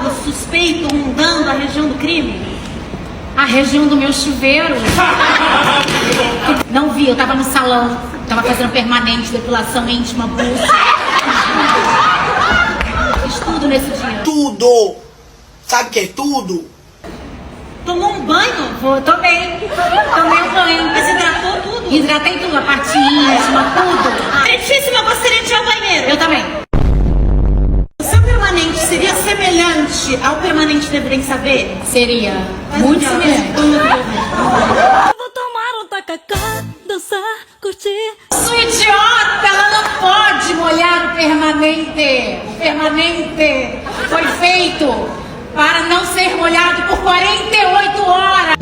O suspeito rondando a região do crime? A região do meu chuveiro. Não vi, eu tava no salão. Tava fazendo permanente, depilação íntima, bucha. Fiz tudo nesse dia. Tudo! Sabe o que é tudo? Tomou um banho? Tomei um banho. Mas hidratou tudo? Hidratei tudo, a parte íntima, tudo. Excelentíssima, gostaria de ir ao banheiro. Eu também. O seu permanente seria semelhante ao permanente de Evidência B? Seria muito semelhante. Vou tomar um tacacá, dançar, curtir. Sua idiota, ela não pode molhar o permanente. O permanente foi feito para não ser molhado por 48 horas.